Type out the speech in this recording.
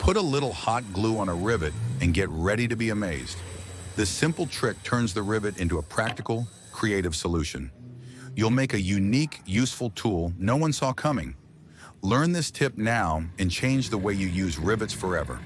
Put a little hot glue on a rivet and get ready to be amazed. This simple trick turns the rivet into a practical, creative solution. You'll make a unique, useful tool no one saw coming. Learn this tip now and change the way you use rivets forever.